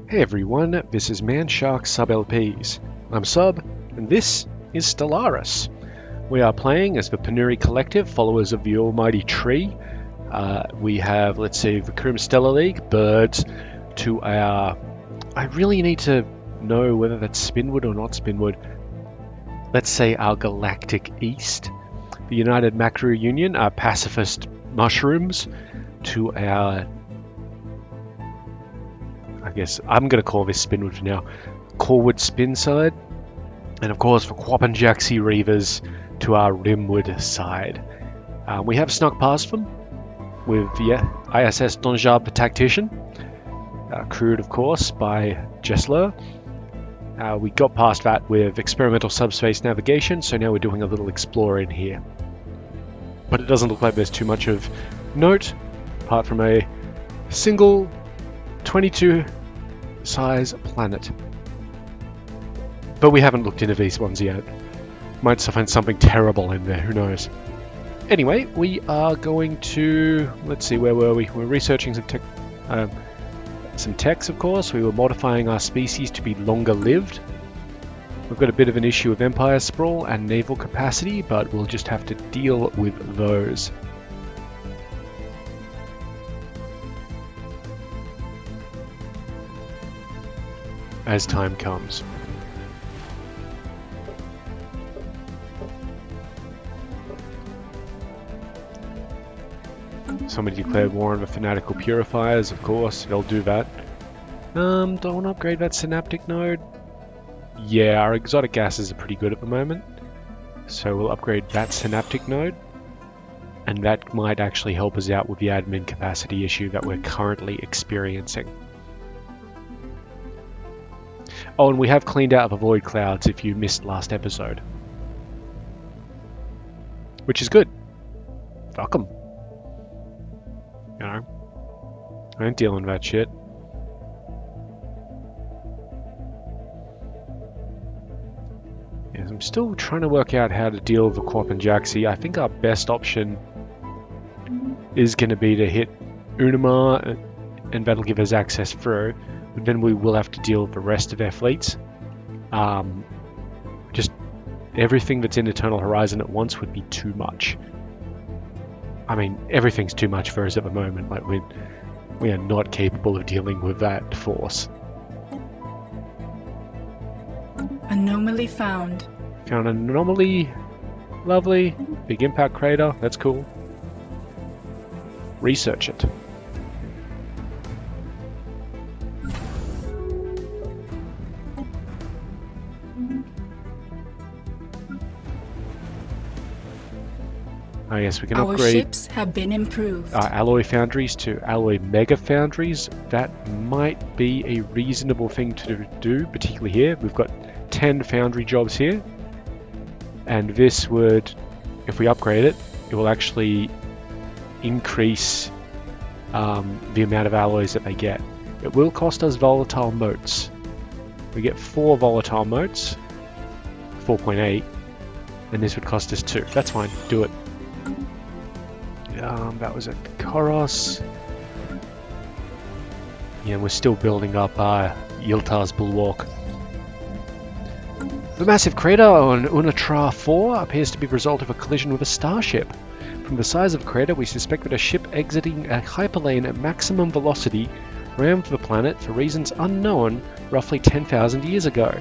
Hey everyone, this is Manshark Sub LPs. I'm Sub, and this is Stellaris. We are playing as the Planetary Collective, followers of the almighty tree. We have, let's see, the Krum Stellar League, birds to our... I really need to know whether that's Spinwood or not Spinwood. Let's say our galactic east. The United Macro Union, our pacifist mushrooms, to our... I guess I'm going to call this Spinwood for now. Corwood Spin side. And of course, for Quappenjaxi Reavers to our Rimwood side. We have snuck past them with the ISS Donjab the Tactician, crewed of course by Jessler. We got past that with experimental subspace navigation, so now we're doing a little exploring here. But it doesn't look like there's too much of note, apart from a single 22 size planet. But we haven't looked into these ones yet. Might find something terrible in there, who knows. Anyway, we are going to... let's see, where were we? We're researching some techs, of course. We were modifying our species to be longer lived. We've got a bit of an issue with Empire Sprawl and Naval Capacity, but we'll just have to deal with those. As time comes. Somebody declared war on the fanatical purifiers, of course, they'll do that. Don't want to upgrade that synaptic node. Yeah, our exotic gases are pretty good at the moment. So we'll upgrade that synaptic node. And that might actually help us out with the admin capacity issue that we're currently experiencing. Oh, and we have cleaned out the void clouds if you missed last episode. Which is good. Fuck 'em. You know? I ain't dealing with that shit. Yes, I'm still trying to work out how to deal with the Quappenjaxi. I think our best option is going to be to hit Unimar, and that'll give us access through. But then we will have to deal with the rest of their fleets. Just everything that's in Eternal Horizon at once would be too much. I mean, everything's too much for us at the moment. Like we are not capable of dealing with that force. Anomaly found. Found an anomaly. Lovely. Big impact crater. That's cool. Research it. Oh yes, we can Our upgrade ships have been improved. our alloy foundries to alloy mega foundries. That might be a reasonable thing to do, particularly here. We've got 10 foundry jobs here. And this would, if we upgrade it, it will actually increase the amount of alloys that they get. It will cost us volatile motes. We get 4 volatile motes, 4.8, and this would cost us 2. That's fine, do it. That was at Koros. Yeah, we're still building up Yiltar's Bulwark. The massive crater on Unatra 4 appears to be the result of a collision with a starship. From the size of the crater, we suspect that a ship exiting a hyperlane at maximum velocity rammed the planet for reasons unknown roughly 10,000 years ago.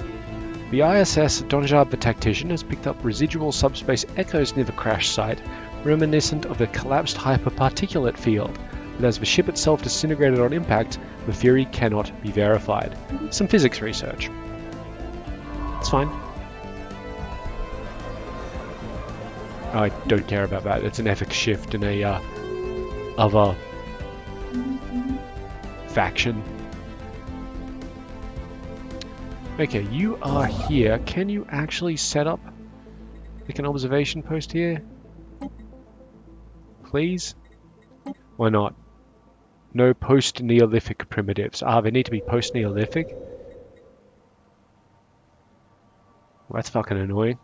The ISS Donjab the Tactician has picked up residual subspace echoes near the crash site, reminiscent of a collapsed hyperparticulate field, but as the ship itself disintegrated on impact, the theory cannot be verified. Some physics research. It's fine. I don't care about that. It's an ethics shift in a other faction. Okay, you are here. Can you actually set up like an observation post here? Please? Why not? No post-Neolithic primitives. They need to be post-Neolithic? Well, that's fucking annoying.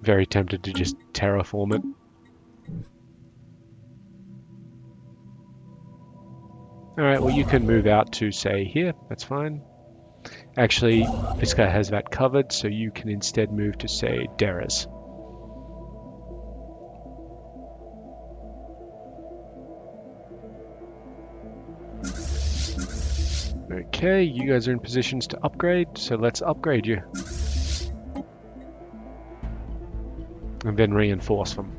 Very tempted to just terraform it. Alright, well you can move out to, say, here. That's fine. Actually, this guy has that covered, so you can instead move to, say, Deras. Okay, you guys are in positions to upgrade, so let's upgrade you. And then reinforce them.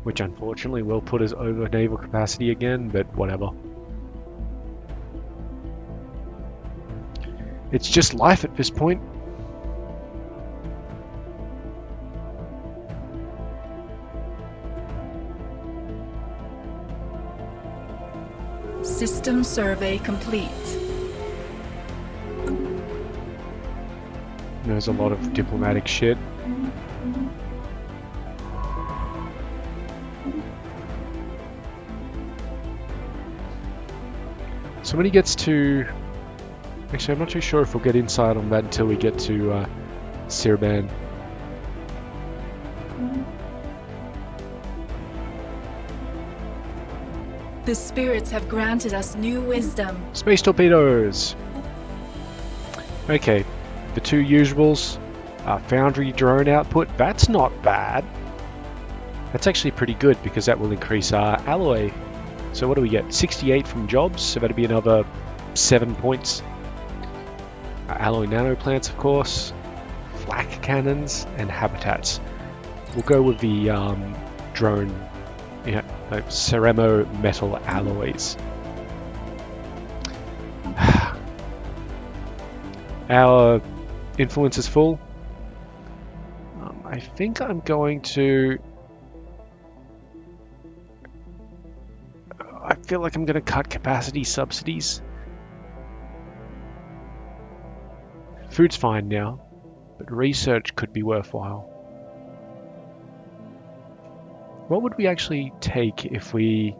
Which unfortunately will put us over naval capacity again, but whatever. It's just life at this point. System survey complete. There's a lot of diplomatic shit. So when he gets to... Actually, I'm not too sure if we'll get insight on that until we get to Sirban. The spirits have granted us new wisdom. Space torpedoes! Okay, the two usuals. Foundry drone output, that's not bad. That's actually pretty good because that will increase our alloy. So what do we get? 68 from jobs, so that'll be another 7 points. Alloy nano plants, of course. Flak cannons and habitats. We'll go with the drone, like ceramo metal alloys. Our influence is full. I think I'm going to... I feel like I'm going to cut capacity subsidies. Food's fine now, but research could be worthwhile. What would we actually take if we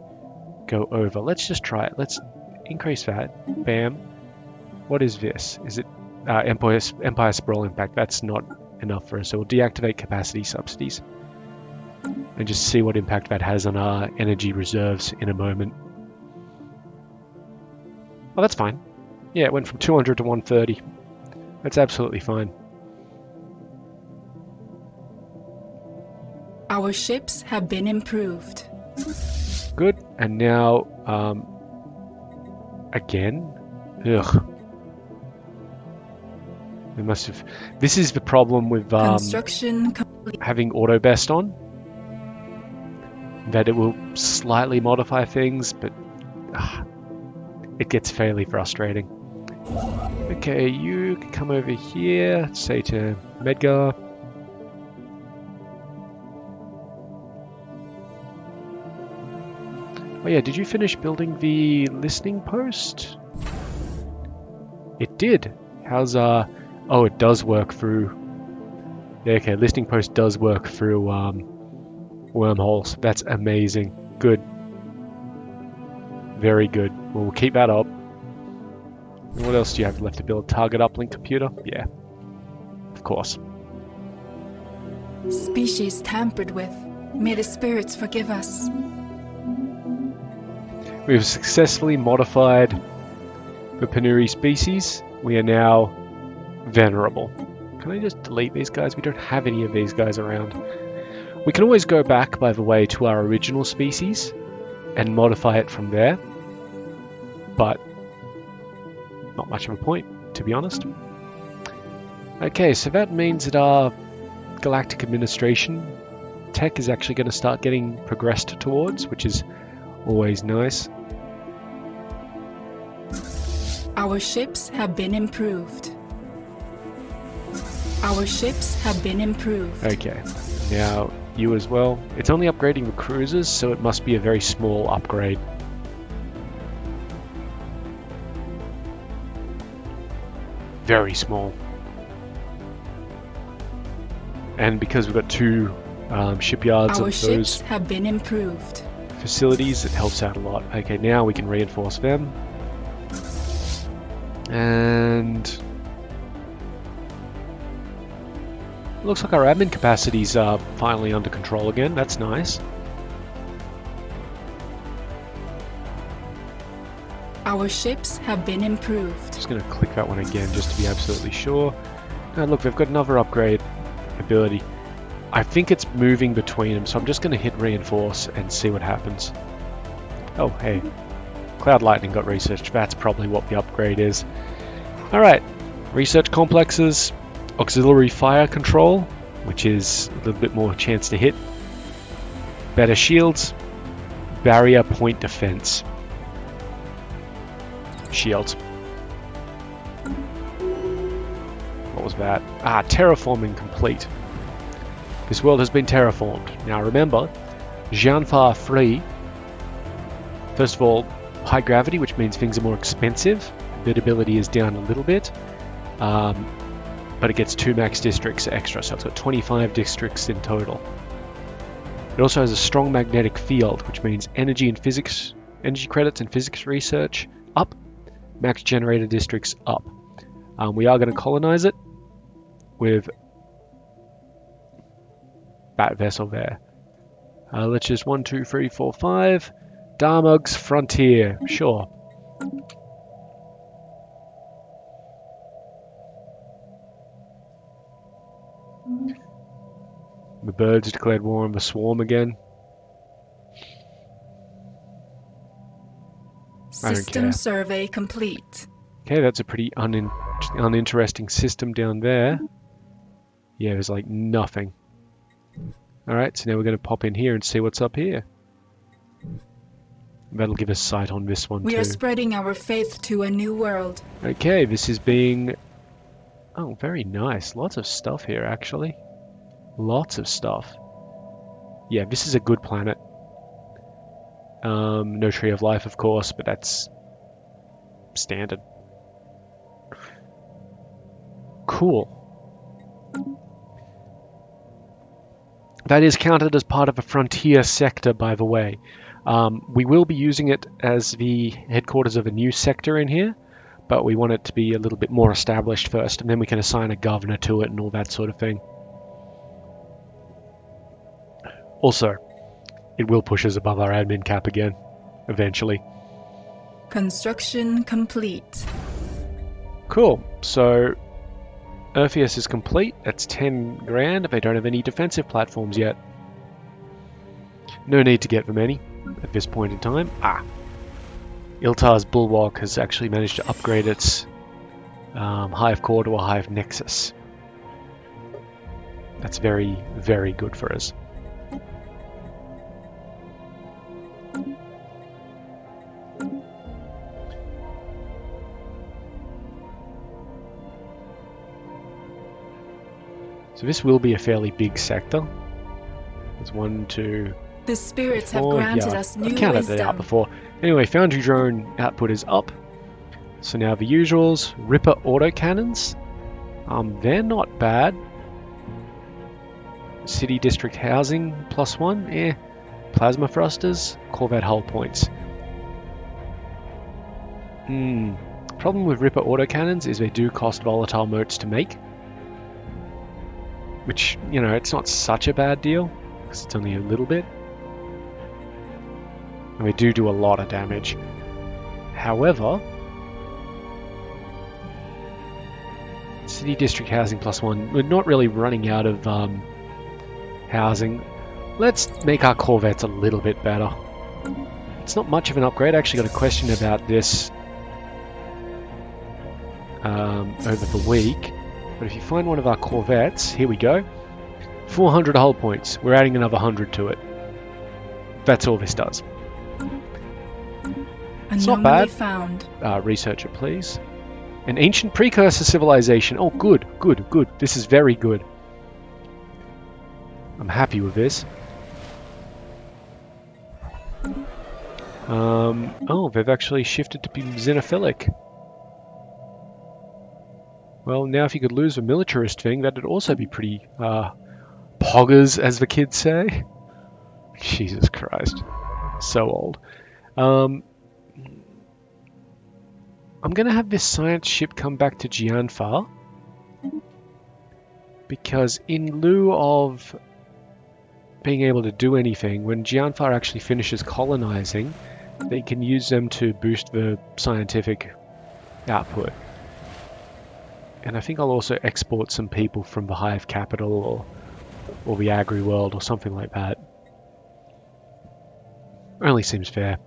go over? Let's just try it. Let's increase that. Bam. What is this? Is it Empire Sprawl Impact? That's not enough for us, so we'll deactivate capacity subsidies and just see what impact that has on our energy reserves in a moment. Oh, that's fine. Yeah, it went from 200 to 130. That's absolutely fine. Our ships have been improved. Good. And now, again? Ugh. We must have... This is the problem with Construction complete. having auto best on. That it will slightly modify things, but it gets fairly frustrating. Okay, you can come over here, say to Medgar. Oh yeah, did you finish building the listening post? It did. How's oh, it does work through... Yeah, okay, listening post does work through wormholes. That's amazing. Good. Very good. Well, we'll keep that up. And what else do you have left to build? Target uplink computer? Yeah. Of course. Species tampered with. May the spirits forgive us. We have successfully modified the Panuri species. We are now venerable. Can I just delete these guys? We don't have any of these guys around. We can always go back, by the way, to our original species and modify it from there. But not much of a point, to be honest. Okay, so that means that our galactic administration tech is actually going to start getting progressed towards, which is always nice. Our ships have been improved. Our ships have been improved. Okay, now you as well. It's only upgrading the cruisers, so it must be a very small upgrade. Very small. And because we've got two shipyards Our of ships those have been improved. facilities, it helps out a lot. Okay, now we can reinforce them. And looks like our admin capacities are finally under control again. That's nice. Our ships have been improved. Just going to click that one again just to be absolutely sure. Now look, we've got another upgrade ability. I think it's moving between them, so I'm just going to hit reinforce and see what happens. Oh, hey. Cloud Lightning got researched. That's probably what the upgrade is. Alright. Research complexes. Auxiliary fire control, which is a little bit more chance to hit. Better shields. Barrier point defense. Shields. What was that? Ah, terraforming complete. This world has been terraformed. Now remember, Gianfar free. First of all, high gravity, which means things are more expensive. Habitability is down a little bit. But it gets 2 max districts extra, so it's got 25 districts in total. It also has a strong magnetic field, which means energy credits and physics research up, max generator districts up. We are going to colonize it with that vessel there. Let's just 1, 2, 3, 4, 5. Darmug's Frontier, sure. The birds declared war on the swarm again. System survey complete. Okay, that's a pretty uninteresting system down there. Yeah, there's like nothing. Alright, so now we're going to pop in here and see what's up here. That'll give us sight on this one too. We are spreading our faith to a new world. Okay, this is being... Oh, very nice. Lots of stuff here, actually. Lots of stuff. Yeah, this is a good planet. No tree of life, of course, but that's standard. Cool. That is counted as part of a frontier sector, by the way. We will be using it as the headquarters of a new sector in here, but we want it to be a little bit more established first, and then we can assign a governor to it and all that sort of thing. Also, it will push us above our admin cap again, eventually. Construction complete. Cool. So, Orpheus is complete. That's 10 grand. They don't have any defensive platforms yet. No need to get them any at this point in time. Ah. Iltar's Bulwark has actually managed to upgrade its Hive Core to a Hive Nexus. That's very, very good for us. So this will be a fairly big sector. There's 1, 2, the spirits 4. have granted Yeah, us new I've counted it out before. Anyway, Foundry Drone output is up. So now the usuals. Ripper autocannons. They're not bad. City District Housing +1. Plasma thrusters. Corvette hull points. Problem with Ripper autocannons is they do cost volatile motes to make. Which, you know, it's not such a bad deal, because it's only a little bit. And we do a lot of damage. However, City District Housing +1, we're not really running out of housing. Let's make our Corvettes a little bit better. It's not much of an upgrade. I actually got a question about this over the week. But if you find one of our Corvettes, here we go. 400 hull points. We're adding another 100 to it. That's all this does. It's not bad. Found. Research it, please. An ancient precursor civilization. Oh, good, good, good. This is very good. I'm happy with this. Oh, they've actually shifted to be xenophilic. Well, now if you could lose the militarist thing, that'd also be pretty, poggers, as the kids say. Jesus Christ. So old. I'm gonna have this science ship come back to Gianfar. Because in lieu of being able to do anything, when Gianfar actually finishes colonizing, they can use them to boost the scientific output. And I think I'll also export some people from the Hive Capital or the Agri World or something like that. Only seems fair.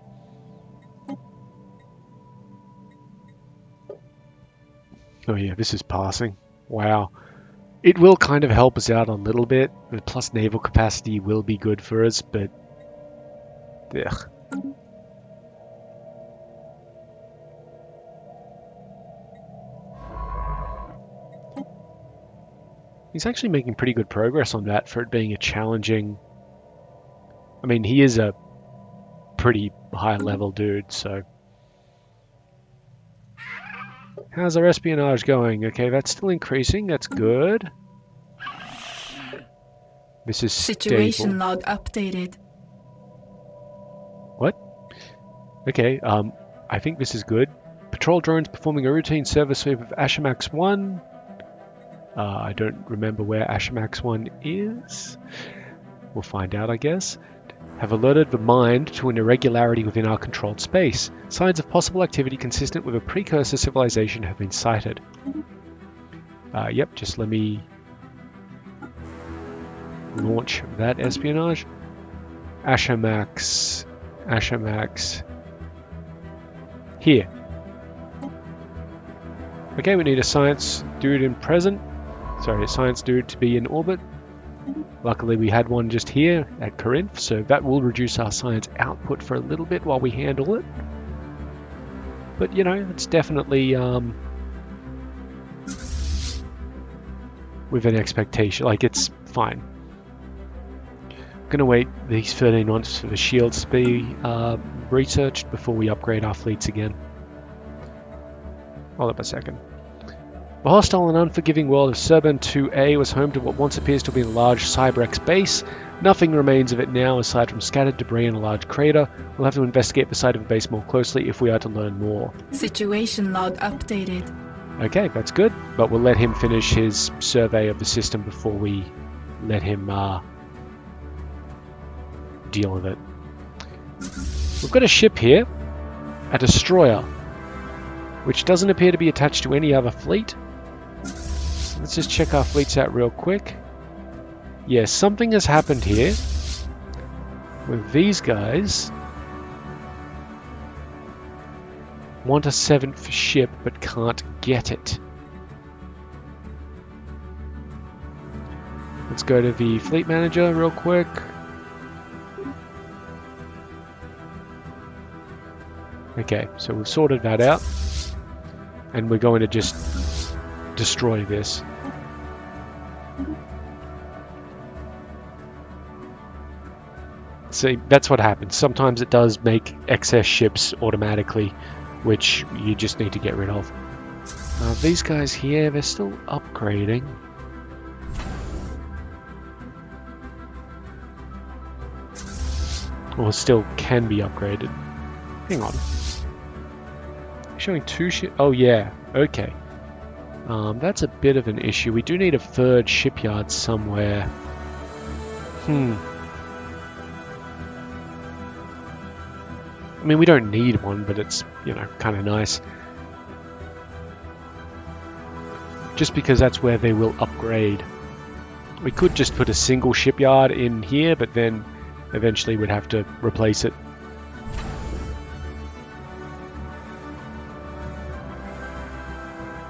Oh yeah, this is passing. Wow. It will kind of help us out a little bit. The plus naval capacity will be good for us, but... ugh. He's actually making pretty good progress on that for it being a challenging... I mean, he is a pretty high level dude, so... How's our espionage going? Okay, that's still increasing. That's good. This is Situation stable. log updated. What? Okay, I think this is good. Patrol drones performing a routine service sweep of Ashamax 1. I don't remember where Ashamax 1 is. We'll find out, I guess. Have alerted the mind to an irregularity within our controlled space. Signs of possible activity consistent with a precursor civilization have been sighted. Yep, just let me launch that espionage. Ashamax. Here. Okay, we need a science dude in present. Sorry, a science dude to be in orbit. Luckily we had one just here at Corinth, so that will reduce our science output for a little bit while we handle it. But you know, it's definitely with an expectation, like it's fine. Gonna wait these 13 months for the shields to be researched before we upgrade our fleets again. Hold up a second. The hostile and unforgiving world of Serban 2A was home to what once appears to be a large Cybrex base. Nothing remains of it now aside from scattered debris and a large crater. We'll have to investigate the site of the base more closely if we are to learn more. Situation log updated. Okay, that's good, but we'll let him finish his survey of the system before we let him deal with it. We've got a ship here, a destroyer, which doesn't appear to be attached to any other fleet. Let's just check our fleets out real quick. Yeah, something has happened here with these guys. Want a 7th ship but can't get it. Let's go to the fleet manager real quick. Okay, so we've sorted that out. And we're going to just destroy this. See, that's what happens. Sometimes it does make excess ships automatically, which you just need to get rid of. These guys here, they're still upgrading. Or still can be upgraded. Hang on. Showing 2 ships. Oh yeah, okay. That's a bit of an issue. We do need a 3rd shipyard somewhere. I mean, we don't need one, but it's, you know, kind of nice. Just because that's where they will upgrade. We could just put a single shipyard in here, but then eventually we'd have to replace it.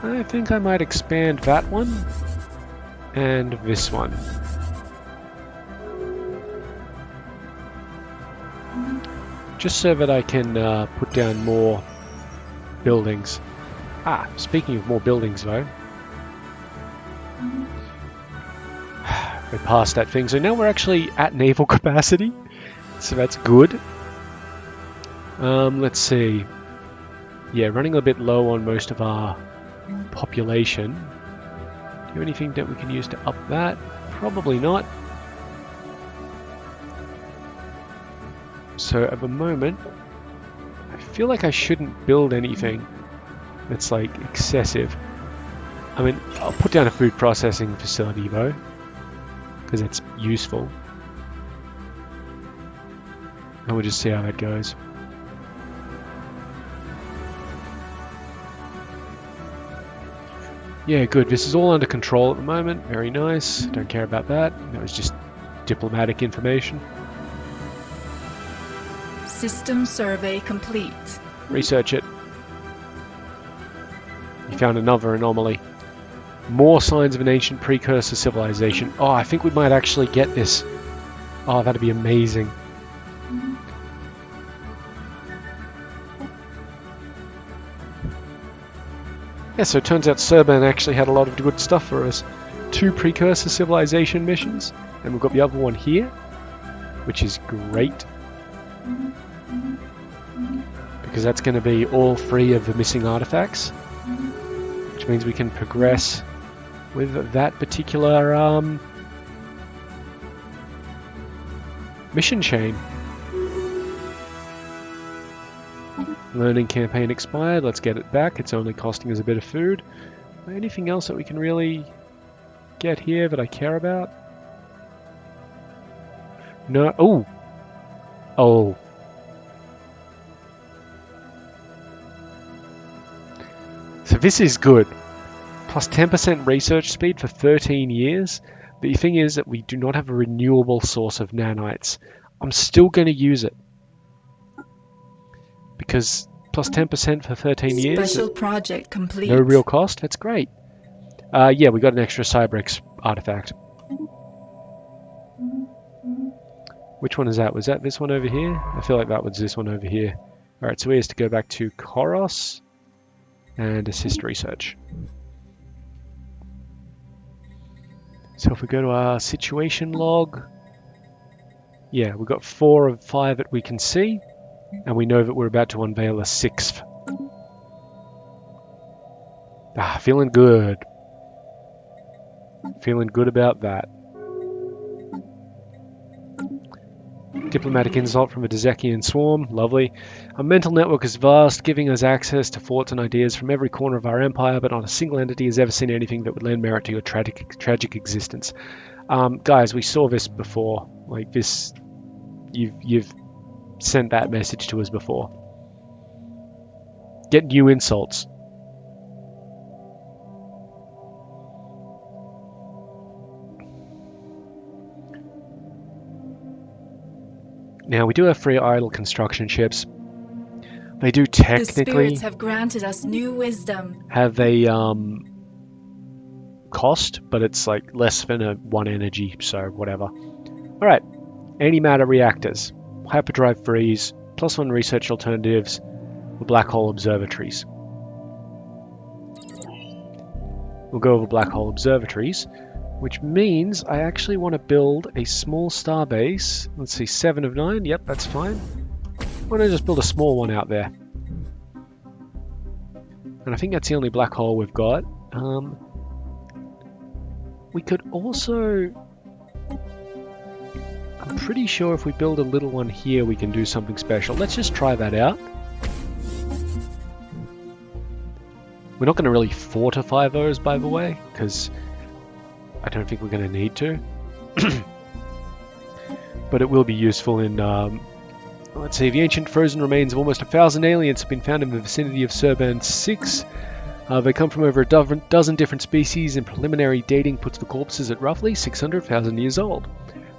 I think I might expand that one and this one. Just so that I can put down more buildings. Speaking of more buildings though. We passed that thing, so now we're actually at naval capacity. So that's good. Let's see. Yeah, running a bit low on most of our population. Do you have anything that we can use to up that? Probably not. So at the moment, I feel like I shouldn't build anything that's like excessive. I mean, I'll put down a food processing facility though, because it's useful. And we'll just see how that goes. Yeah, good. This is all under control at the moment. Very nice. Don't care about that. That was just diplomatic information. System survey complete. Research it. You found another anomaly. More signs of an ancient precursor civilization. Oh, I think we might actually get this. Oh, that'd be amazing. Yeah, so it turns out Serban actually had a lot of good stuff for us. 2 precursor civilization missions, and we've got the other one here, which is great. Because that's going to be all 3 of the missing artifacts, which means we can progress with that particular mission chain. Learning campaign expired. Let's get it back. It's only costing us a bit of food. Anything else that we can really get here that I care about? No. Oh. Oh. So this is good. Plus 10% research speed for 13 years. But the thing is that we do not have a renewable source of nanites. I'm still going to use it. Because plus 10% for 13 years. Special project complete. No real cost. That's great. Yeah, we got an extra Cybrex artifact. Which one is that? Was that this one over here? I feel like that was this one over here. Alright, so we have to go back to Koros and assist research. So if we go to our situation log, yeah, we've got 4 of 5 that we can see. And we know that we're about to unveil a 6th. Ah, feeling good. Feeling good about that. Diplomatic insult from a Dezekian swarm. Lovely. Our mental network is vast, giving us access to thoughts and ideas from every corner of our empire, but not a single entity has ever seen anything that would lend merit to your tragic existence. Guys, we saw this before. Like this, you've sent that message to us before. Get new insults. Now we do have 3 idle construction ships. They do technically the spirits have granted us new wisdom. Have a cost, but it's like less than 1 energy, so whatever. Alright, antimatter reactors. Hyperdrive freeze, +1 research alternatives, or black hole observatories. We'll go over black hole observatories, which means I actually want to build a small starbase. Let's see, 7 of 9. Yep, that's fine. Why don't I just build a small one out there? And I think that's the only black hole we've got. We could also... I'm pretty sure if we build a little one here, we can do something special. Let's just try that out. We're not going to really fortify those, by the way, because I don't think we're going to need to. But it will be useful in... let's see, the ancient frozen remains of almost 1,000 aliens have been found in the vicinity of Serban 6. They come from over a dozen different species, and preliminary dating puts the corpses at roughly 600,000 years old.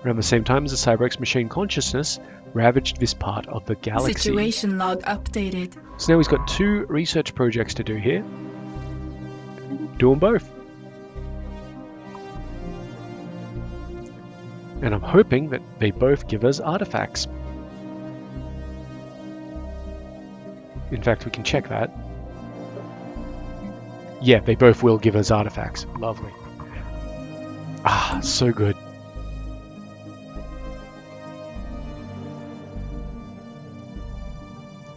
Around the same time as the Cybrex machine consciousness ravaged this part of the galaxy. Situation log updated. So now he's got 2 research projects to do here. Do them both. And I'm hoping that they both give us artifacts. In fact, we can check that. Yeah, they both will give us artifacts. Lovely. Ah, so good.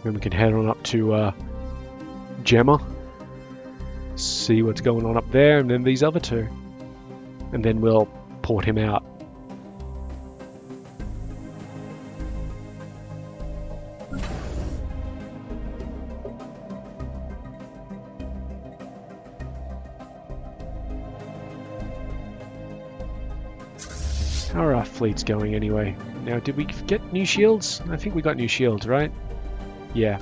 Then we can head on up to Gemma, see what's going on up there, and then these other 2. And then we'll port him out. How are our fleets going anyway? Now, did we get new shields? I think we got new shields, right? Yeah.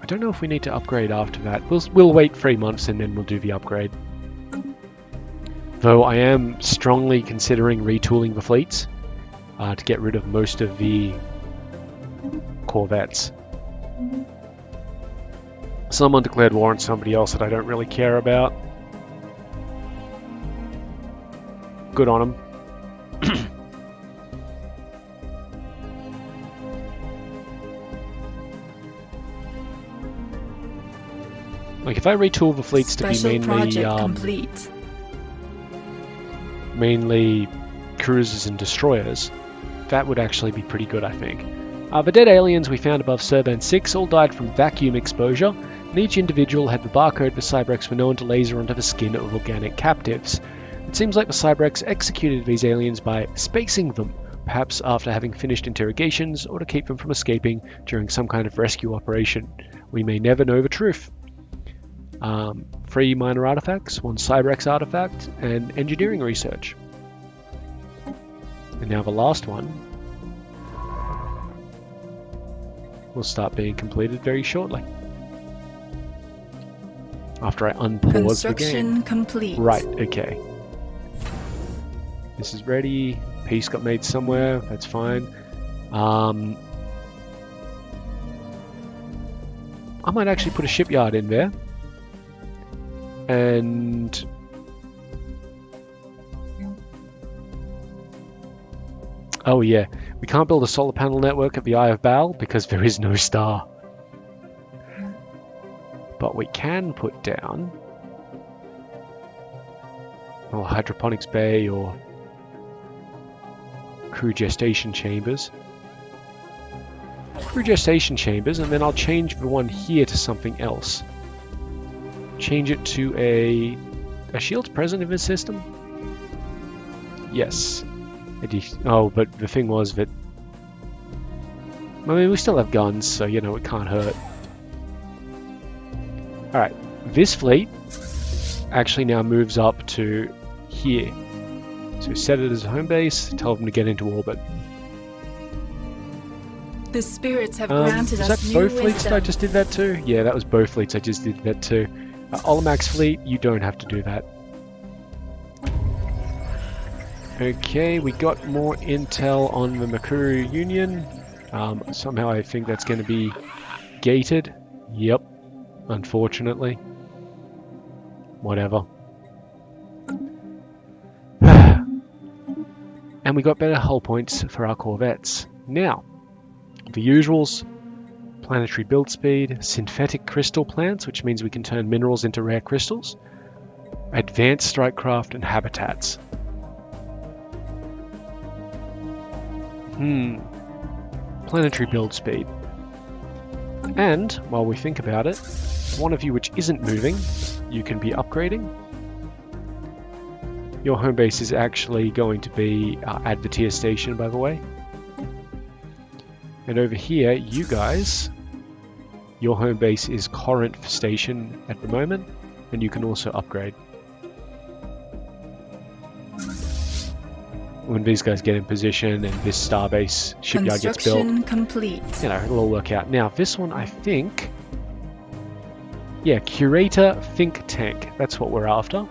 I don't know if we need to upgrade after that. We'll wait 3 months and then we'll do the upgrade. Though I am strongly considering retooling the fleets to get rid of most of the corvettes. Someone declared war on somebody else that I don't really care about. Good on them. Like if I retool the fleets to be mainly cruisers and destroyers, that would actually be pretty good, I think. The dead aliens we found above Serban 6 all died from vacuum exposure, and each individual had the barcode for Cybrex were known to laser onto the skin of organic captives. It seems like the Cybrex executed these aliens by spacing them, perhaps after having finished interrogations or to keep them from escaping during some kind of rescue operation. We may never know the truth. 3 minor artifacts, 1 Cybrex artifact, and engineering research. And now the last one will start being completed very shortly. After I unpause the game. Construction complete. Right, okay. This is ready. Peace got made somewhere, that's fine. I might actually put a shipyard in there. And oh yeah, we can't build a solar panel network at the Eye of Baal because there is no star. But we can put down a hydroponics bay or crew gestation chambers. Crew gestation chambers, and then I'll change the one here to something else. Change it to a shields present in this system? Yes. Oh, but the thing was that... I mean, we still have guns, so, you know, it can't hurt. Alright, this fleet actually now moves up to here. So set it as a home base, tell them to get into orbit. The spirits have granted us was that new both fleets wisdom. that I just did that to? Yeah, that was both fleets I just did that to. Olamax fleet, you don't have to do that. Okay, we got more intel on the Makuru Union. Somehow I think that's going to be gated. Yep, unfortunately. Whatever. And we got better hull points for our corvettes. Now, the usuals. Planetary build speed, synthetic crystal plants, which means we can turn minerals into rare crystals, advanced strikecraft, and habitats. Planetary build speed. And, while we think about it, one of you which isn't moving, you can be upgrading. Your home base is actually going to be Advertier Station, by the way. And over here, you guys... Your home base is Corinth Station at the moment, and you can also upgrade. When these guys get in position and this starbase shipyard gets built, Complete. You know, it'll all work out. Now, this one, I think... Yeah, Curator Think Tank. That's what we're after.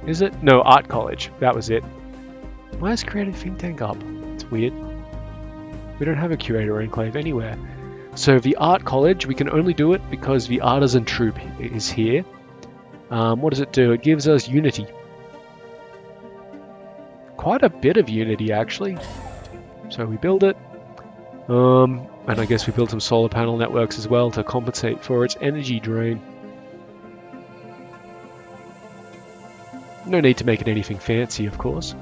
Is it? No, Art College. That was it. Why is Curator Think Tank up? It's weird. We don't have a curator enclave anywhere. So the Art College, we can only do it because the Artisan Troop is here. What does it do? It gives us Unity. Quite a bit of Unity, actually. So we build it. And I guess we build some solar panel networks as well to compensate for its energy drain. No need to make it anything fancy, of course.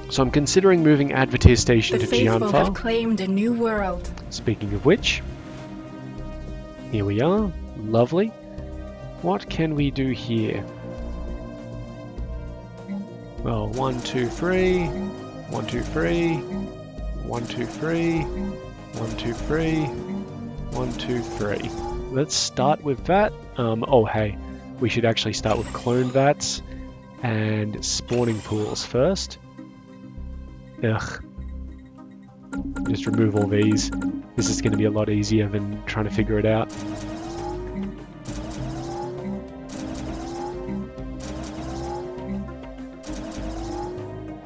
So I'm considering moving Advertier Station to faithful have Jianfa. claimed a new world. Speaking of which, here we are. Lovely. What can we do here? Well, 1, 2, 3. 1, 2, 3. 1, 2, 3. 1, 2, 3. 1, 2, 3. Let's start with that. Oh, hey. We should actually start with clone vats and spawning pools first. Ugh. Just remove all these. This is going to be a lot easier than trying to figure it out.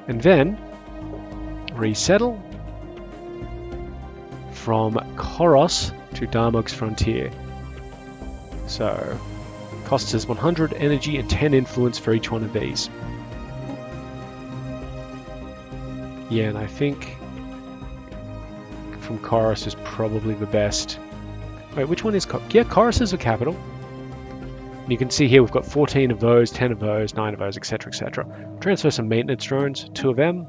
And then resettle from Koros to Darmok's frontier. So costs us 100 energy and 10 influence for each one of these. Yeah, and I think from Koros is probably the best. Wait, which one is yeah, Koros is a capital. And you can see here we've got 14 of those, 10 of those, 9 of those, etc, etc. Transfer some maintenance drones, 2 of them.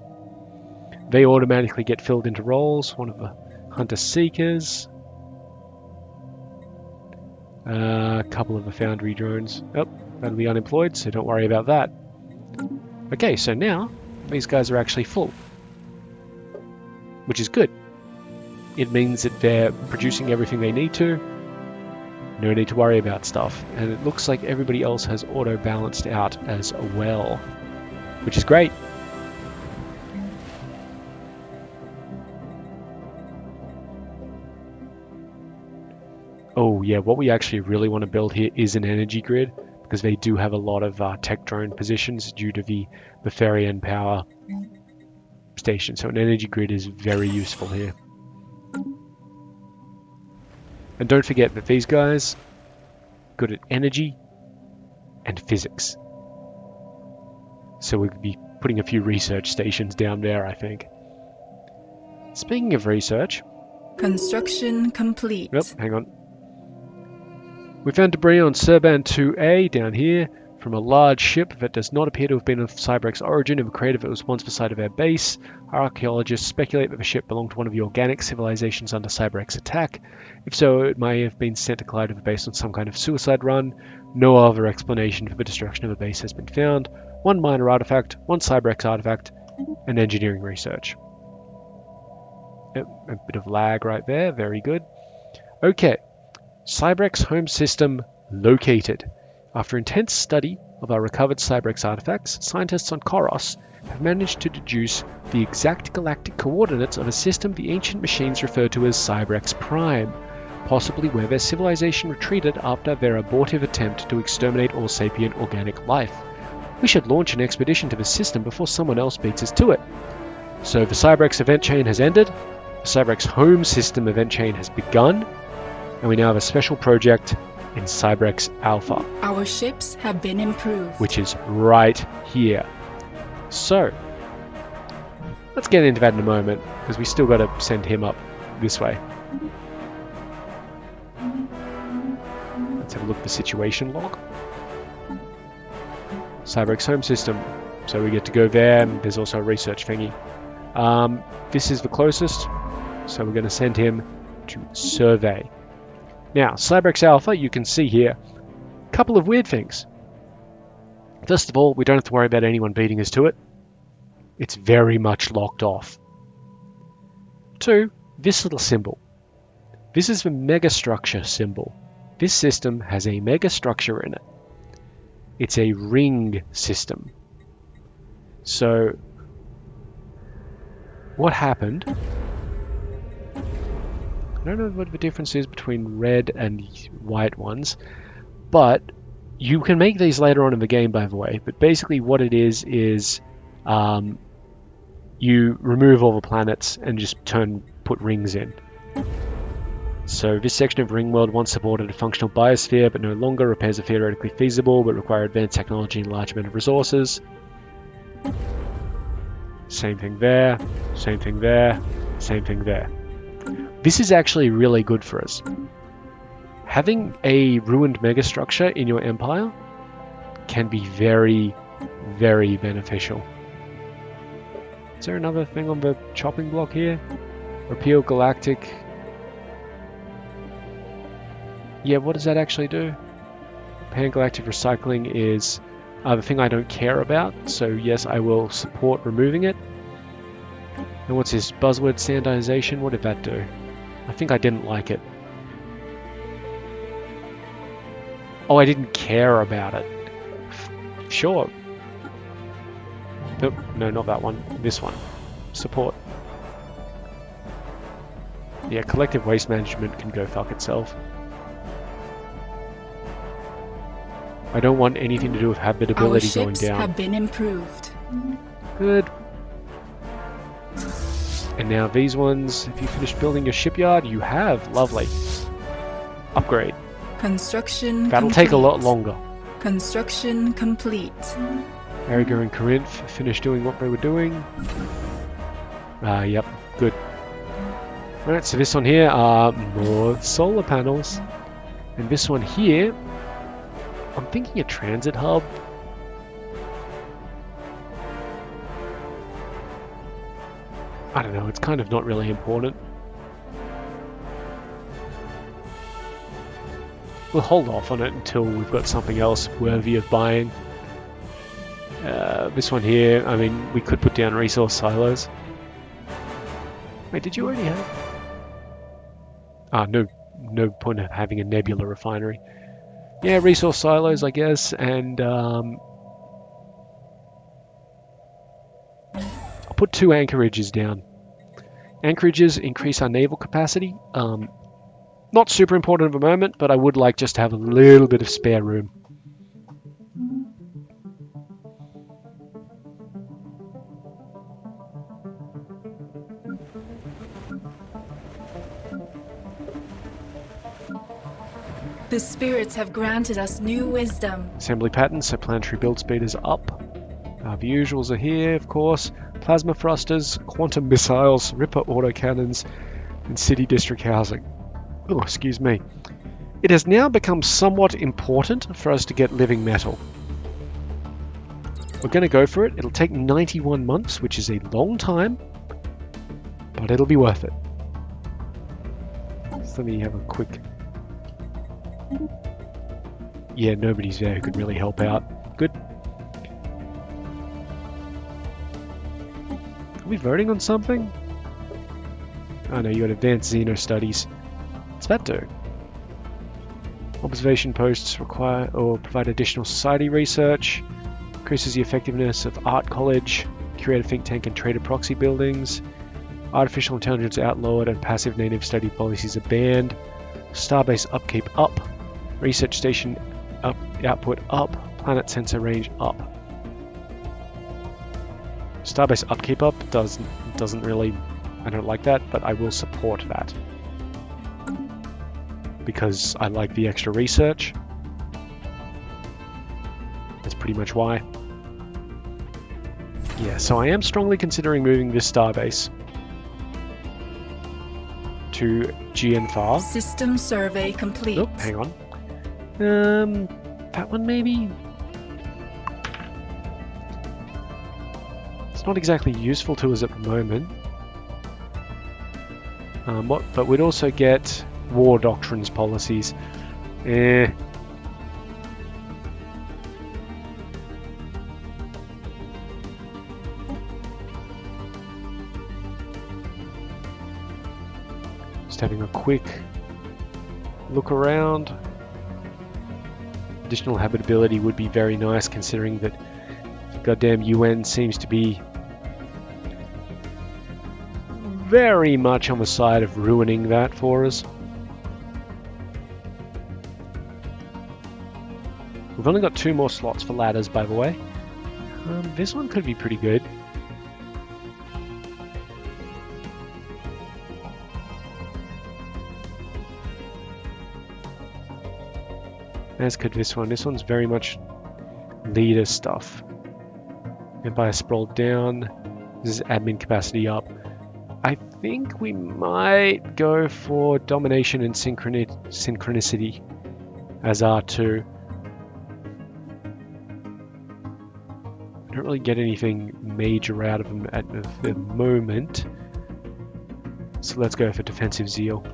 They automatically get filled into roles. One of the Hunter Seekers. A couple of the Foundry drones. Oh, that'll be unemployed, so don't worry about that. Okay, so now these guys are actually full, which is good. It means that they're producing everything they need to. No need to worry about stuff. And it looks like everybody else has auto-balanced out as well, which is great. Oh yeah, what we actually really want to build here is an energy grid, because they do have a lot of tech drone positions due to the Betharian power station. So an energy grid is very useful here. And don't forget that these guys are good at energy and physics. So we'll be putting a few research stations down there, I think. Speaking of research... Construction complete. Yep, hang on. We found debris on Serban 2A down here from a large ship that does not appear to have been of Cybrex origin and created that was once the site of our base. Our archaeologists speculate that the ship belonged to one of the organic civilizations under Cybrex attack. If so, it may have been sent to collide with the base on some kind of suicide run. No other explanation for the destruction of the base has been found. One minor artifact, one Cybrex artifact, and engineering research. Yep, a bit of lag right there, very good. Okay. Cybrex home system located. After intense study of our recovered Cybrex artifacts, scientists on Koros have managed to deduce the exact galactic coordinates of a system the ancient machines refer to as Cybrex Prime, possibly where their civilization retreated after their abortive attempt to exterminate all sapient organic life. We should launch an expedition to the system before someone else beats us to it. So the Cybrex event chain has ended, the Cybrex home system event chain has begun, and we now have a special project in Cybrex Alpha. Our ships have been improved. Which is right here. So, let's get into that in a moment, because we still got to send him up this way. Let's have a look at the situation log. Cybrex home system. So we get to go there, and there's also a research thingy. This is the closest, so we're going to send him to survey. Now, Cybrex Alpha, you can see here, a couple of weird things. First of all, we don't have to worry about anyone beating us to it. It's very much locked off. 2, this little symbol. This is the megastructure symbol. This system has a megastructure in it. It's a ring system. So, what happened? I don't know what the difference is between red and white ones, but you can make these later on in the game, by the way. But basically what it is you remove all the planets and just put rings in. So this section of Ring World once supported a functional biosphere, but no longer. Repairs are theoretically feasible, but require advanced technology and large amount of resources. Same thing there, same thing there, same thing there. This is actually really good for us. Having a ruined megastructure in your empire can be very, very beneficial. Is there another thing on the chopping block here? Repeal galactic. Yeah, what does that actually do? Pan-galactic recycling is the thing I don't care about, so yes, I will support removing it. And what's this? Buzzword standardization? What did that do? I think I didn't like it. Oh, I didn't care about it. Sure. Nope, no, not that one. This one. Support. Yeah, collective waste management can go fuck itself. I don't want anything to do with habitability Our going ships down. have been improved. Good. And now these ones, if you finish building your shipyard, you have. Lovely. Upgrade. Construction That'll complete. take a lot longer. Construction complete. Ariga and Corinth finished doing what they were doing. Yep, good. Alright, so this one here are more solar panels. And this one here, I'm thinking a transit hub. I don't know, it's kind of not really important. We'll hold off on it until we've got something else worthy of buying. This one here, I mean, we could put down resource silos. Wait, did you already have? No point of having a nebula refinery. Yeah, resource silos, I guess, and I'll put 2 anchorages down. Anchorages increase our naval capacity. Not super important at the moment, but I would like just to have a little bit of spare room. The spirits have granted us new wisdom. Assembly patterns, so planetary build speed is up. The usuals are here, of course. Plasma thrusters, quantum missiles, Ripper autocannons, and city district housing. Oh, excuse me. It has now become somewhat important for us to get living metal. We're going to go for it. It'll take 91 months, which is a long time, but it'll be worth it. So let me have a quick... Yeah, nobody's there who could really help out. Good. Are we voting on something? Oh no, you got advanced Xeno studies. What's that do? Observation posts require or provide additional society research. Increases the effectiveness of art college. Create a think tank and trader proxy buildings. Artificial intelligence outlawed and passive native study policies are banned. Starbase upkeep up. Research station up, output up. Planet sensor range up. Starbase upkeep up doesn't really, I don't like that, but I will support that. Because I like the extra research. That's pretty much why. Yeah, so I am strongly considering moving this starbase to GN-FAR. System survey complete. Oh, hang on. That one maybe? It's not exactly useful to us at the moment. But we'd also get war doctrines policies. Just having a quick look around. Additional habitability would be very nice, considering that the goddamn UN seems to be very much on the side of ruining that for us. We've only got 2 more slots for ladders, by the way. This one could be pretty good. As could this one. This one's very much leader stuff. Empire sprawled down. This is admin capacity up. I think we might go for domination and synchronicity as R2. I don't really get anything major out of them at the moment. So let's go for defensive zeal.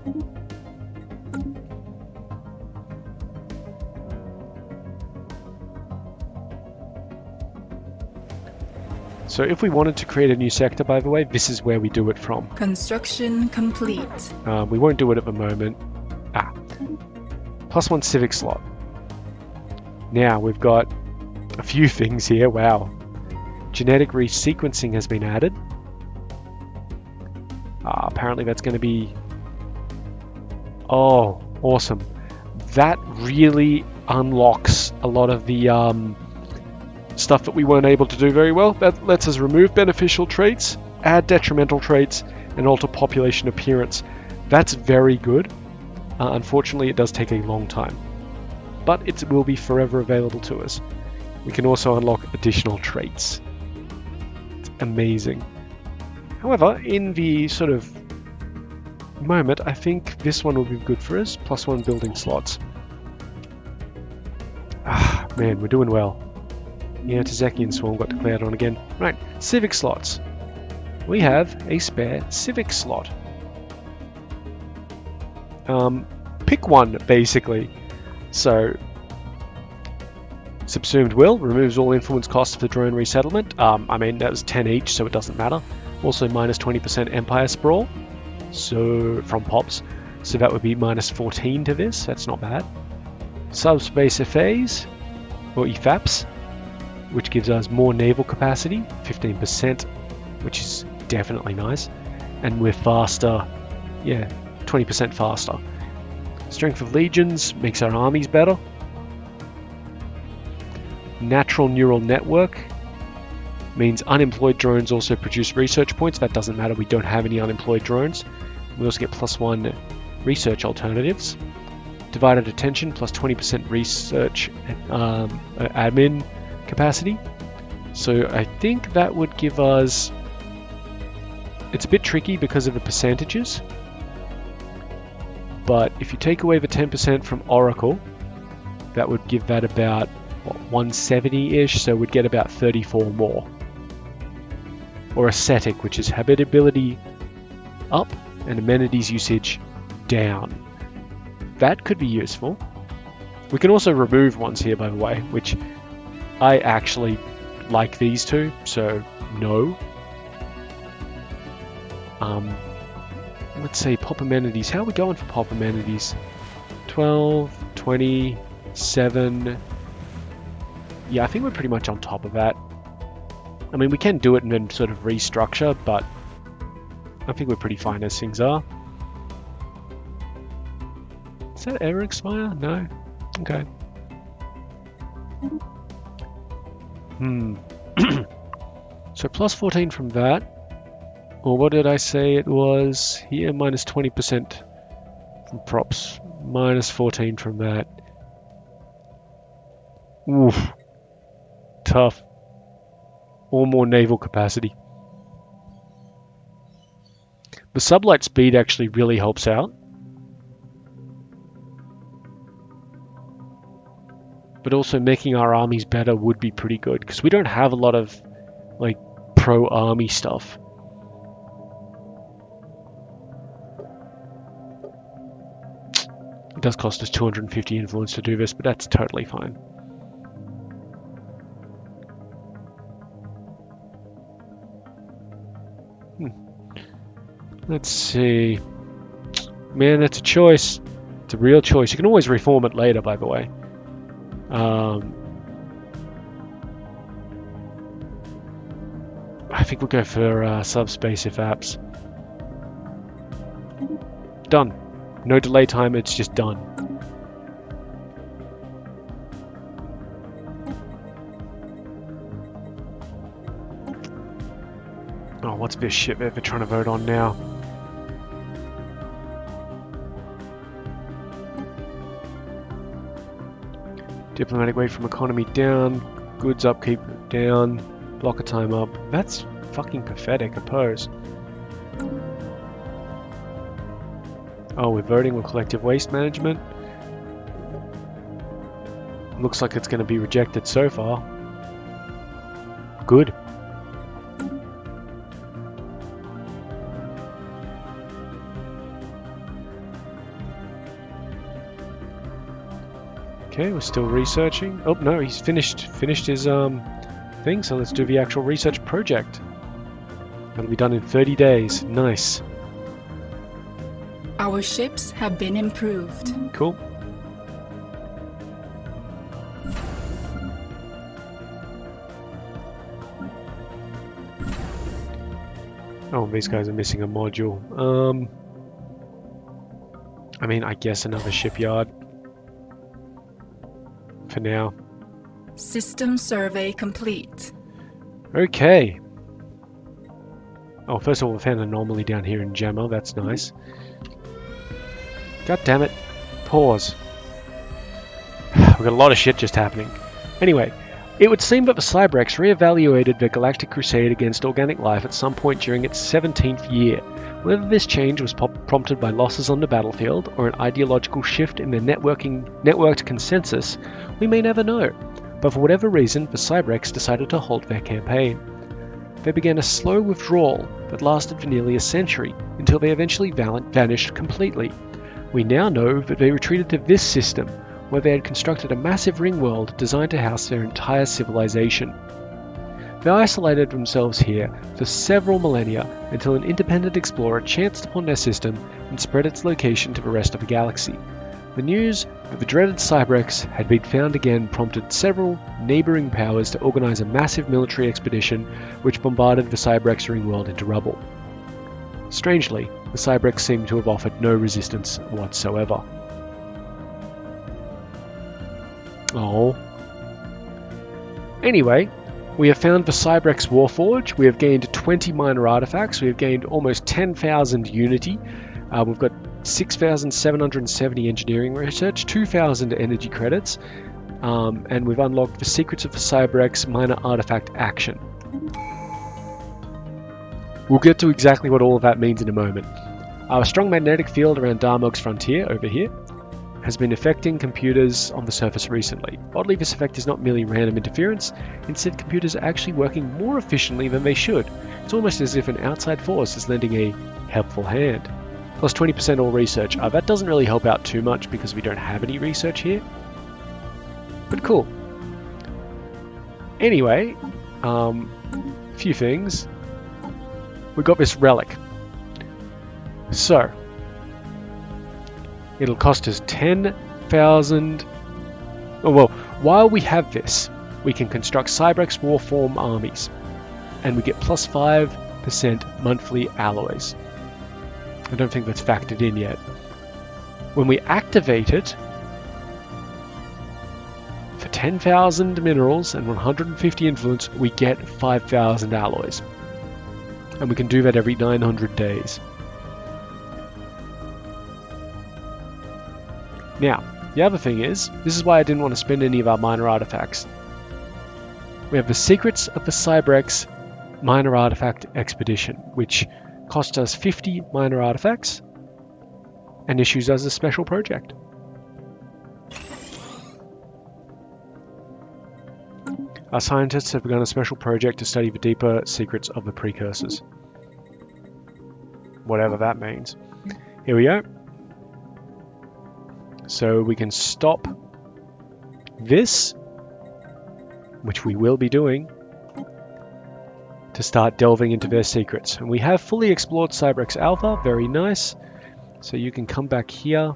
So if we wanted to create a new sector, by the way, this is where we do it from. Construction complete. We won't do it at the moment. +1 civic slot. Now we've got a few things here. Wow. Genetic resequencing has been added. Apparently that's going to be Oh, awesome. That really unlocks a lot of the stuff that we weren't able to do very well. That lets us remove beneficial traits, add detrimental traits, and alter population appearance. That's very good. Unfortunately, it does take a long time, but it will be forever available to us. We can also unlock additional traits. It's amazing. However, in the sort of moment, I think this one will be good for us. +1 building slots. Ah, man, we're doing well. Yeah, Tazekian Swarm got declared on again. Right, Civic Slots. We have a spare Civic slot. Pick one, basically. So, Subsumed Will removes all influence costs for drone resettlement. I mean, that was 10 each, so it doesn't matter. Also, minus 20% Empire Sprawl, so from Pops. So that would be minus 14 to this. That's not bad. Subspace FAs, or EFAPs, which gives us more naval capacity, 15%, which is definitely nice. And we're faster, yeah, 20% faster. Strength of Legions makes our armies better. Natural Neural Network means unemployed drones also produce research points. That doesn't matter, we don't have any unemployed drones. We also get +1 research alternatives. Divided Attention, plus 20% research admin capacity. So I think that would give us... It's a bit tricky because of the percentages. But if you take away the 10% from Oracle, that would give that about, what, 170-ish, so we'd get about 34 more. Or Ascetic, which is habitability up and amenities usage down. That could be useful. We can also remove ones here, by the way, which I actually like these two, so no. Let's see, pop amenities. How are we going for pop amenities? 12, 20, 7. Yeah, I think we're pretty much on top of that. I mean, we can do it and then sort of restructure, but I think we're pretty fine as things are. Is that Air Expire? No? Okay. So plus 14 from that. Or what did I say it was here? Minus 20% from props. Minus 14 from that. Oof. Tough. Or more naval capacity. The sublight speed actually really helps out. But also making our armies better would be pretty good, because we don't have a lot of like pro-army stuff. It does cost us 250 influence to do this, but that's totally fine. Let's see. Man, that's a choice. It's a real choice. You can always reform it later, by the way. I think we'll go for subspace if apps. Done. No delay time, it's just done. Oh, what's this shit that they're trying to vote on now? Diplomatic weight from economy down, goods upkeep down, blocker time up. That's fucking pathetic, oppose. Oh, we're voting on collective waste management. Looks like it's going to be rejected so far. Good. Okay, we're still researching. Oh no, he's finished his thing. So let's do the actual research project. That'll be done in 30 days. Nice. Our ships have been improved. Cool. Oh, these guys are missing a module. I mean, I guess another shipyard. For now. System survey complete. Okay. Oh, first of all, we found an anomaly down here in Gemma. That's nice. God damn it. Pause. We've got a lot of shit just happening. Anyway, it would seem that the Cybrex re-evaluated their galactic crusade against organic life at some point during its 17th year. Whether this change was prompted by losses on the battlefield or an ideological shift in their networked consensus, we may never know. But for whatever reason, the Cybrex decided to halt their campaign. They began a slow withdrawal that lasted for nearly a century, until they eventually vanished completely. We now know that they retreated to this system, where they had constructed a massive ring world designed to house their entire civilization. They isolated themselves here for several millennia until an independent explorer chanced upon their system and spread its location to the rest of the galaxy. The news that the dreaded Cybrex had been found again prompted several neighbouring powers to organise a massive military expedition which bombarded the Cybrex ring world into rubble. Strangely, the Cybrex seemed to have offered no resistance whatsoever. Oh. Anyway, we have found the Cybrex Warforge. We have gained 20 minor artifacts. We have gained almost 10,000 Unity. We've got 6,770 engineering research, 2,000 energy credits, and we've unlocked the secrets of the Cybrex minor artifact action. We'll get to exactly what all of that means in a moment. Our strong magnetic field around Darmok's frontier, over here, has been affecting computers on the surface recently. Oddly, this effect is not merely random interference. Instead, computers are actually working more efficiently than they should. It's almost as if an outside force is lending a helpful hand. Plus 20% all research. That doesn't really help out too much because we don't have any research here. But cool. Anyway, few things. We got this relic. So, it'll cost us 10,000... Oh well, while we have this, we can construct Cybrex Warform armies. And we get plus 5% monthly alloys. I don't think that's factored in yet. When we activate it, for 10,000 minerals and 150 influence, we get 5,000 alloys. And we can do that every 900 days. Now, the other thing is, this is why I didn't want to spend any of our minor artifacts. We have the Secrets of the Cybrex Minor Artifact Expedition, which costs us 50 minor artifacts and issues us a special project. Our scientists have begun a special project to study the deeper secrets of the precursors. Whatever that means. Here we go. So we can stop this, which we will be doing, to start delving into their secrets. And we have fully explored Cybrex Alpha, very nice. So you can come back here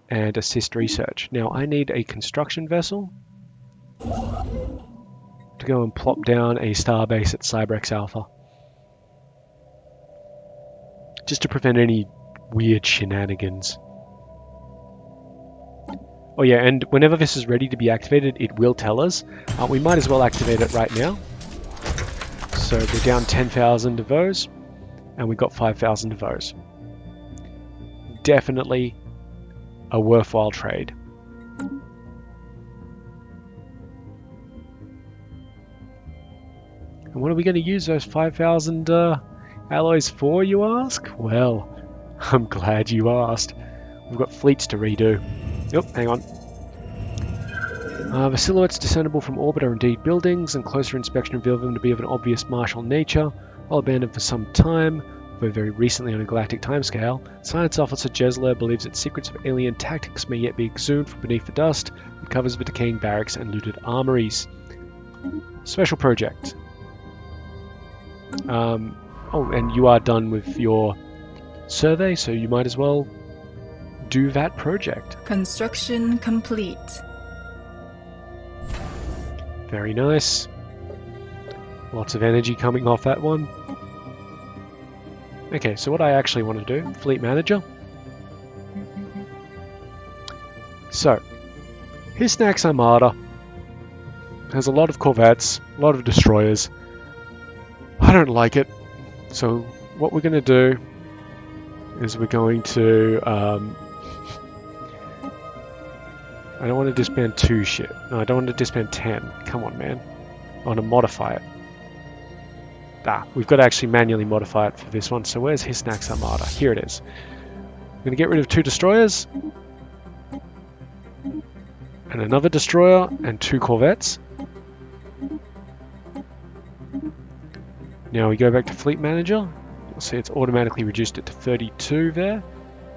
and assist research. Now I need a construction vessel to go and plop down a starbase at Cybrex Alpha. Just to prevent any weird shenanigans. Oh yeah, and whenever this is ready to be activated, it will tell us. We might as well activate it right now. So we're down 10,000 of those, and we got 5,000 of those. Definitely a worthwhile trade. And what are we going to use those 5,000 alloys for, you ask? Well, I'm glad you asked. We've got fleets to redo. Yep, hang on. The silhouettes discernible from orbit are indeed buildings, and closer inspection revealed them to be of an obvious martial nature. While abandoned for some time, though very recently on a galactic timescale, Science Officer Jesler believes that secrets of alien tactics may yet be exhumed from beneath the dust that covers the decaying barracks and looted armories. Special project. Oh, and you are done with your survey, so you might as well do that project. Construction complete. Very nice. Lots of energy coming off that one. Okay, so what I actually want to do, Fleet Manager. So, Hisnax Armada has a lot of corvettes, a lot of destroyers. I don't like it. So what we're going to do is we're going to... I don't want to disband 2 shit. No, I don't want to disband 10. Come on, man. I want to modify it. We've got to actually manually modify it for this one. So where's Hisnax Armada? Here it is. I'm going to get rid of 2 destroyers. And another destroyer and 2 corvettes. Now we go back to Fleet Manager. You'll see it's automatically reduced it to 32 there.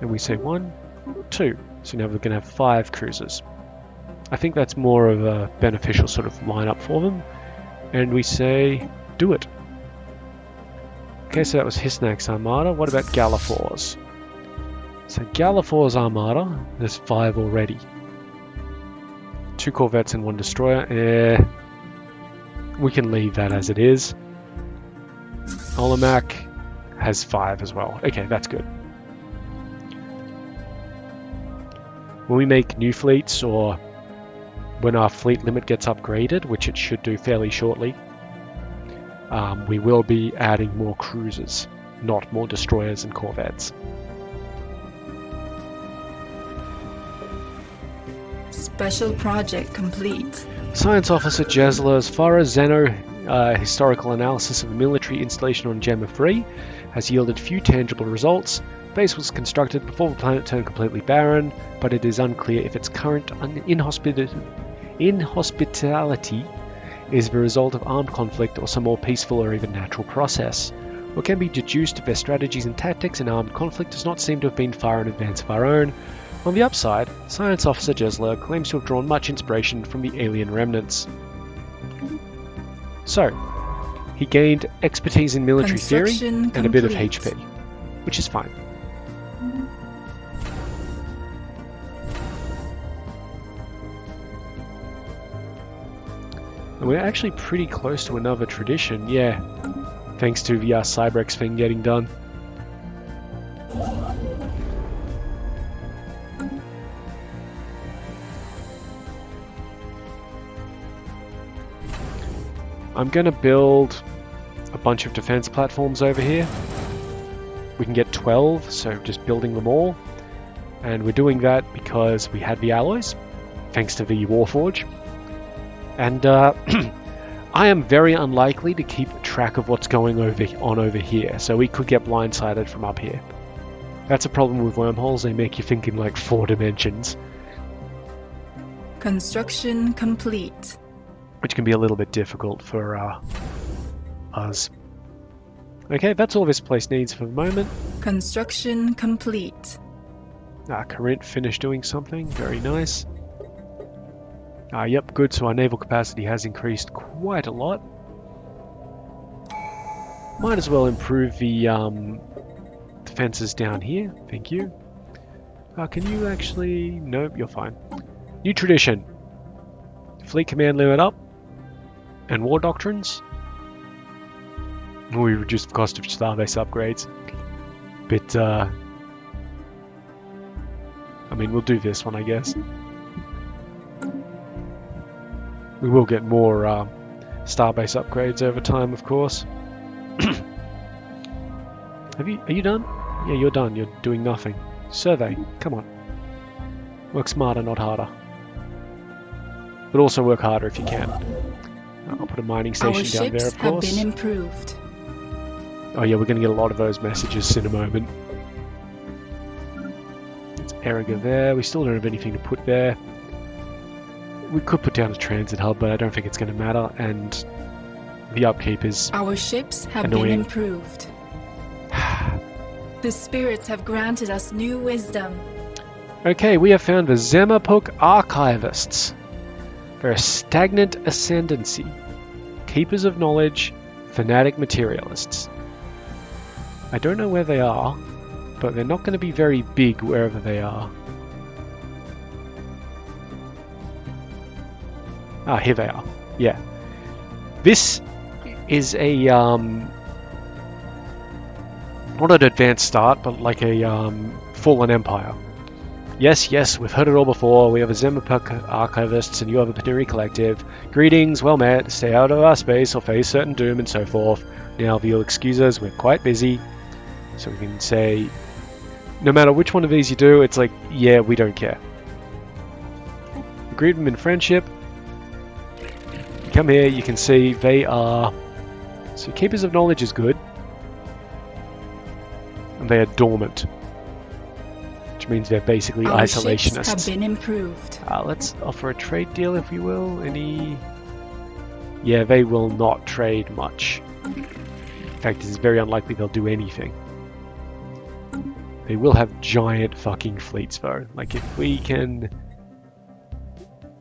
And we say 1, 2. So now we're going to have 5 cruisers. I think that's more of a beneficial sort of lineup for them. And we say, do it. Okay, so that was Hisnax Armada. What about Gallifors? So Gallifors Armada, there's 5 already. 2 corvettes and 1 destroyer. We can leave that as it is. Olamac has 5 as well. Okay, that's good. When we make new fleets, or when our fleet limit gets upgraded, which it should do fairly shortly, we will be adding more cruisers, not more destroyers and corvettes. Special project complete. Science Officer Jezla, as far as Zeno historical analysis of a military installation on Gemma 3 has yielded few tangible results. The base was constructed before the planet turned completely barren, but it is unclear if its current inhospitality is the result of armed conflict or some more peaceful or even natural process. What can be deduced of their strategies and tactics in armed conflict does not seem to have been far in advance of our own. On the upside, Science Officer Jezler claims to have drawn much inspiration from the alien remnants. So, he gained expertise in military theory and a bit of HP, which is fine. And we're actually pretty close to another tradition, yeah, thanks to the Cybrex thing getting done. I'm going to build a bunch of defense platforms over here. We can get 12, so just building them all. And we're doing that because we had the alloys, thanks to the Warforge. And I am very unlikely to keep track of what's going on over here, so we could get blindsided from up here. That's a problem with wormholes, they make you think in like 4 dimensions. Construction complete. Which can be a little bit difficult for us. Okay, that's all this place needs for the moment. Construction complete. Corinth finished doing something, very nice. Yep, good, so our naval capacity has increased quite a lot. Might as well improve the defenses down here, thank you. Can you actually... Nope, you're fine. New tradition. Fleet command limit up. And war doctrines. We reduce the cost of starbase upgrades. But, I mean, we'll do this one, I guess. We will get more starbase upgrades over time, of course. Are you done? Yeah, you're done. You're doing nothing. Survey. Come on. Work smarter, not harder. But also work harder if you can. I'll put a mining station down there, of course. Our ships have been improved. Oh yeah, we're going to get a lot of those messages in a moment. It's Eriga there. We still don't have anything to put there. We could put down a transit hub, but I don't think it's going to matter. And the upkeep is Our ships have annoying. been improved. The spirits have granted us new wisdom. Okay, we have found the Zemapuk Archivists. They're a stagnant ascendancy, keepers of knowledge, fanatic materialists. I don't know where they are, but they're not going to be very big wherever they are. Here they are. Yeah. This is a, not an advanced start, but like a fallen empire. Yes, we've heard it all before. We have a Zemapuk archivists and you have a Planetary collective. Greetings, well met. Stay out of our space or face certain doom and so forth. Now, if you'll excuse us, we're quite busy. So we can say, no matter which one of these you do, it's like, yeah, we don't care. Agreement in friendship. Come here, you can see they are... So Keepers of Knowledge is good. And they are dormant. Which means they're basically Our isolationists. ships have been improved. Let's offer a trade deal, if we will. Any... Yeah, they will not trade much. In fact, it's very unlikely they'll do anything. They will have giant fucking fleets, though. Like, if we can...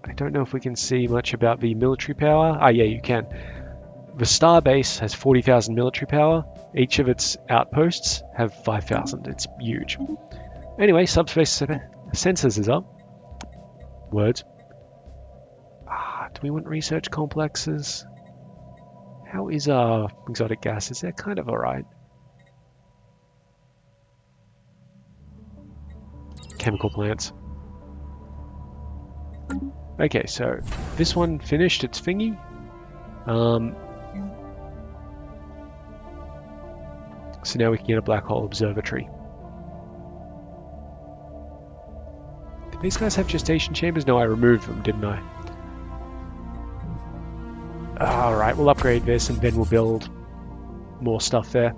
I don't know if we can see much about the military power. Ah, yeah, you can. The Starbase has 40,000 military power. Each of its outposts have 5,000. It's huge. Anyway, subspace sensors is up. Words. Do we want research complexes? How is our exotic gases? They're kind of alright. Chemical plants. Okay, so this one finished its thingy. So now we can get a black hole observatory. Did these guys have gestation chambers? No, I removed them, didn't I? Alright, we'll upgrade this and then we'll build more stuff there.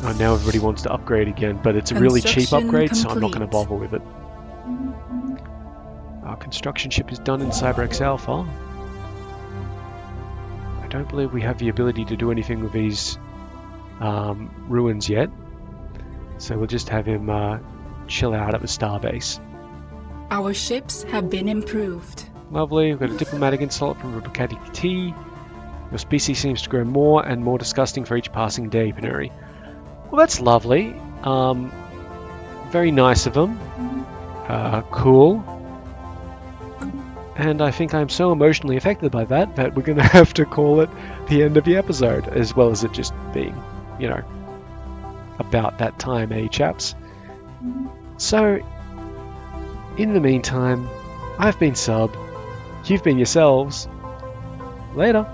Oh, now everybody wants to upgrade again, but it's a really cheap upgrade, so I'm not going to bother with it. Our construction ship is done in Cybrex Alpha. I don't believe we have the ability to do anything with these ruins yet, so we'll just have him chill out at the starbase. Our ships have been improved. Lovely, we've got a diplomatic insult from Rebecca T. Your species seems to grow more and more disgusting for each passing day, Planetary. Well, that's lovely. Very nice of them. Cool. And I think I'm so emotionally affected by that we're going to have to call it the end of the episode, as well as it just being, you know, about that time, eh, chaps? So, in the meantime, I've been Sub, you've been yourselves. Later.